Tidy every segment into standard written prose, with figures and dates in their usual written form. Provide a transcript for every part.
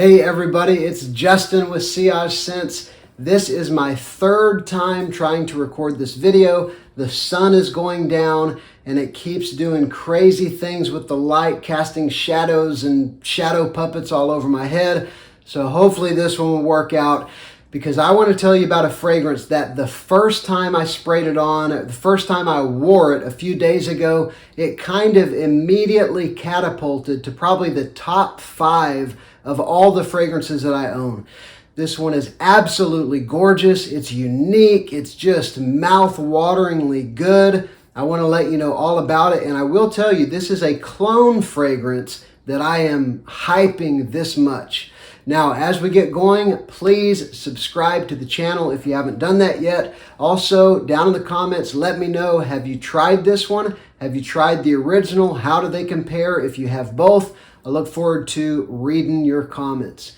Hey everybody, it's Justin with Sillage Scents. This is my third time trying to record this video. The sun is going down and it keeps doing crazy things with the light, casting shadows and shadow puppets all over my head. So hopefully this one will work out, because I want to tell you about a fragrance that the first time I sprayed it on, the first time I wore it a few days ago, it kind of immediately catapulted to probably the top 5 of all the fragrances that I own. This one is absolutely gorgeous. It's unique. It's just mouth-wateringly good. I want to let you know all about it, and I will tell you this is a clone fragrance that I am hyping this much. Now, as we get going, please subscribe to the channel if you haven't done that yet. Also, down in the comments, let me know, have you tried this one? Have you tried the original? How do they compare if you have both? I look forward to reading your comments.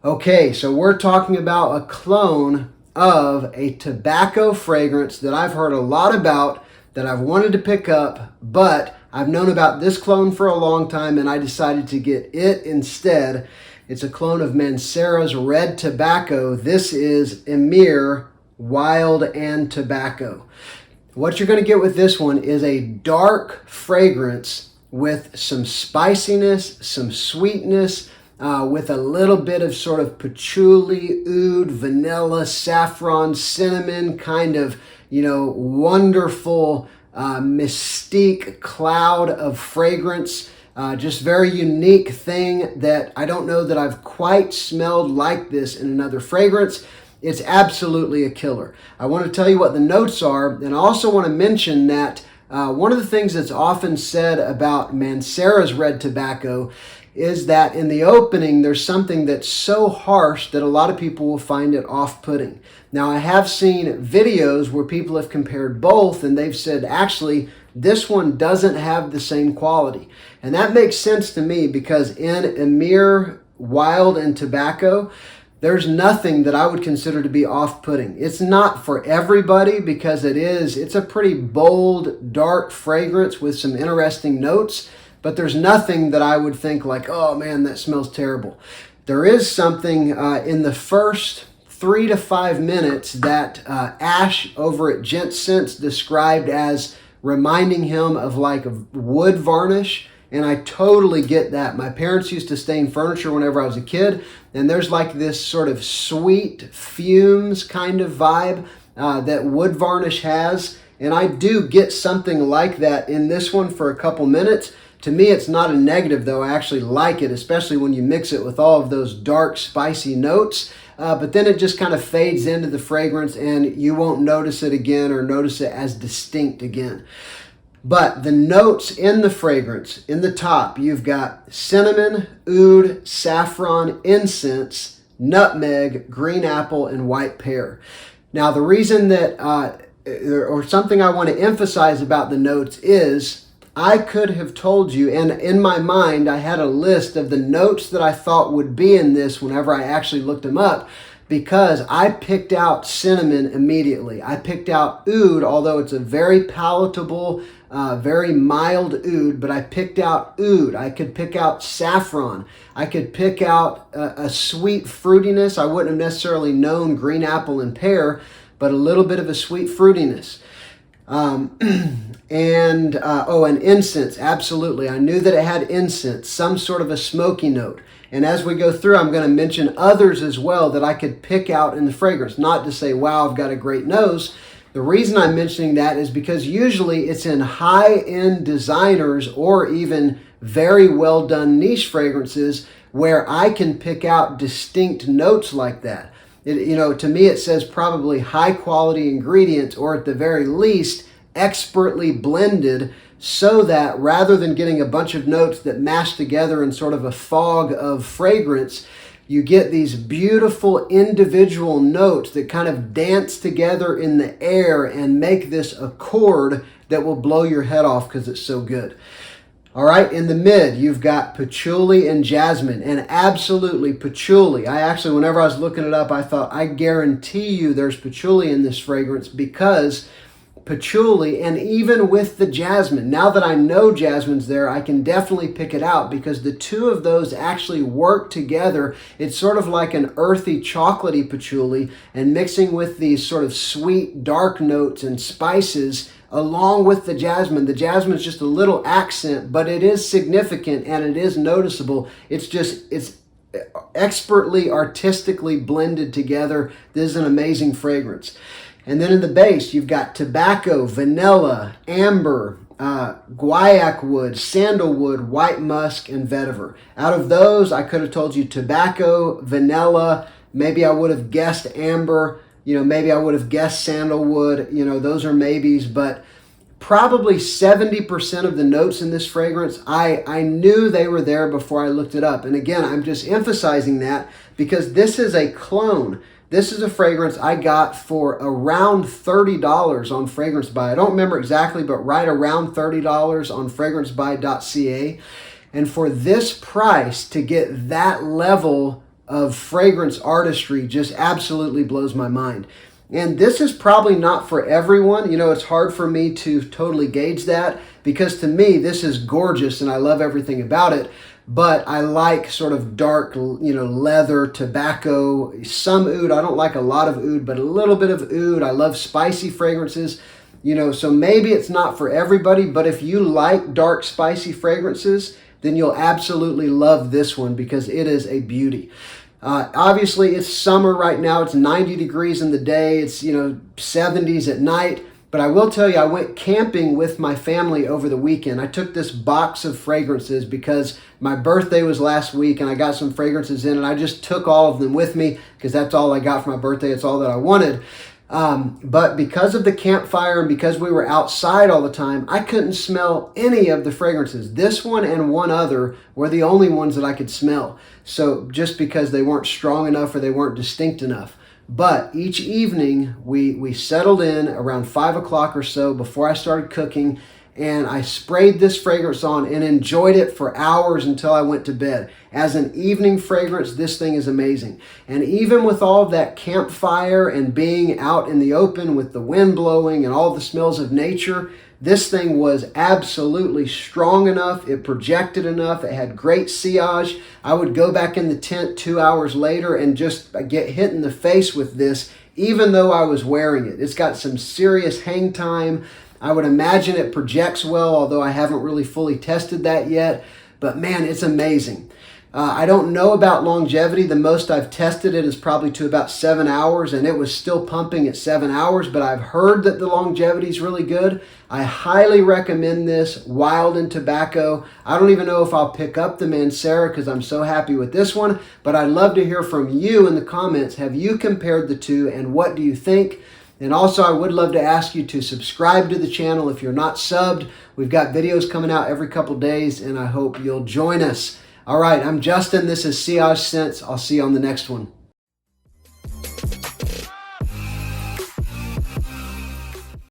Okay, so we're talking about a clone of a tobacco fragrance that I've heard a lot about, that I've wanted to pick up, but I've known about this clone for a long time and I decided to get it instead. It's a clone of Mancera's Red Tobacco. This is Emir Wild and Tobacco. What you're going to get with this one is a dark fragrance with some spiciness, some sweetness, with a little bit of sort of patchouli, oud, vanilla, saffron, cinnamon, kind of, wonderful mystique cloud of fragrance. Just very unique thing that I don't know that I've quite smelled like this in another fragrance. It's absolutely a killer. I want to tell you what the notes are, and I also want to mention that one of the things that's often said about Mancera's Red Tobacco is that in the opening there's something that's so harsh that a lot of people will find it off-putting. Now, I have seen videos where people have compared both and they've said actually this one doesn't have the same quality. And that makes sense to me, because in Emir Wild and Tobacco, there's nothing that I would consider to be off-putting. It's not for everybody, because it's a pretty bold, dark fragrance with some interesting notes, but there's nothing that I would think like, oh man, that smells terrible. There is something in the first 3 to 5 minutes that Ash over at Gent Scents described as reminding him of like a wood varnish. And I totally get that. My parents used to stain furniture whenever I was a kid, and there's like this sort of sweet fumes kind of vibe that wood varnish has. And I do get something like that in this one for a couple minutes. To me, it's not a negative though. I actually like it, especially when you mix it with all of those dark, spicy notes. But then it just kind of fades into the fragrance and you won't notice it again or notice it as distinct again. But the notes in the fragrance, in the top, you've got cinnamon, oud, saffron, incense, nutmeg, green apple, and white pear. Now, the reason that, or something I want to emphasize about the notes is, I could have told you, and in my mind, I had a list of the notes that I thought would be in this whenever I actually looked them up, because I picked out cinnamon immediately. I picked out oud, although it's a very palatable, very mild oud, but I picked out oud. I could pick out saffron. I could pick out a sweet fruitiness. I wouldn't have necessarily known green apple and pear, but a little bit of a sweet fruitiness. And incense, absolutely. I knew that it had incense, some sort of a smoky note. And as we go through, I'm going to mention others as well that I could pick out in the fragrance, not to say, wow, I've got a great nose. The reason I'm mentioning that is because usually it's in high-end designers or even very well-done niche fragrances where I can pick out distinct notes like that. To me, it says probably high-quality ingredients, or at the very least, expertly blended, so that rather than getting a bunch of notes that mash together in sort of a fog of fragrance, you get these beautiful individual notes that kind of dance together in the air and make this a chord that will blow your head off because it's so good. All right, in the mid, you've got patchouli and jasmine, and absolutely patchouli. I actually, whenever I was looking it up, I thought, I guarantee you there's patchouli in this fragrance, because patchouli, and even with the jasmine. Now that I know jasmine's there, I can definitely pick it out because the two of those actually work together. It's sort of like an earthy, chocolatey patchouli, and mixing with these sort of sweet, dark notes and spices along with the jasmine. The jasmine is just a little accent, but it is significant and it is noticeable. It's expertly, artistically blended together. This is an amazing fragrance. And then in the base, you've got tobacco, vanilla, amber, guaiac wood, sandalwood, white musk, and vetiver. Out of those, I could have told you tobacco, vanilla, maybe I would have guessed amber, maybe I would have guessed sandalwood, those are maybes, but probably 70% of the notes in this fragrance, I knew they were there before I looked it up. And again, I'm just emphasizing that because this is a clone. This is a fragrance I got for around $30 on Fragrance Buy. I don't remember exactly, but right around $30 on fragrancebuy.ca. And for this price, to get that level of fragrance artistry just absolutely blows my mind. And this is probably not for everyone. It's hard for me to totally gauge that because to me, this is gorgeous and I love everything about it. But I like sort of dark, leather, tobacco, some oud. I don't like a lot of oud, but a little bit of oud. I love spicy fragrances, so maybe it's not for everybody, but if you like dark, spicy fragrances, then you'll absolutely love this one because it is a beauty. Obviously, it's summer right now. It's 90 degrees in the day. It's, 70s at night. But I will tell you, I went camping with my family over the weekend. I took this box of fragrances because my birthday was last week and I got some fragrances in and I just took all of them with me because that's all I got for my birthday. It's all that I wanted. But because of the campfire and because we were outside all the time, I couldn't smell any of the fragrances. This one and one other were the only ones that I could smell. So just because they weren't strong enough or they weren't distinct enough. But each evening we settled in around 5 o'clock or so before I started cooking, and I sprayed this fragrance on and enjoyed it for hours until I went to bed. As an evening fragrance, this thing is amazing. And even with all of that campfire and being out in the open with the wind blowing and all the smells of nature, this thing was absolutely strong enough. It projected enough. It had great sillage. I would go back in the tent 2 hours later and just get hit in the face with this, even though I was wearing it. It's got some serious hang time. I would imagine it projects well, although I haven't really fully tested that yet. But man, it's amazing. I don't know about longevity. The most I've tested it is probably to about 7 hours, and it was still pumping at 7 hours, but I've heard that the longevity is really good. I highly recommend this, Wild and Tobacco. I don't even know if I'll pick up the Mancera because I'm so happy with this one, but I'd love to hear from you in the comments. Have you compared the two, and what do you think? And also, I would love to ask you to subscribe to the channel if you're not subbed. We've got videos coming out every couple days, and I hope you'll join us. All right, I'm Justin. This is Sillage Scents. I'll see you on the next one.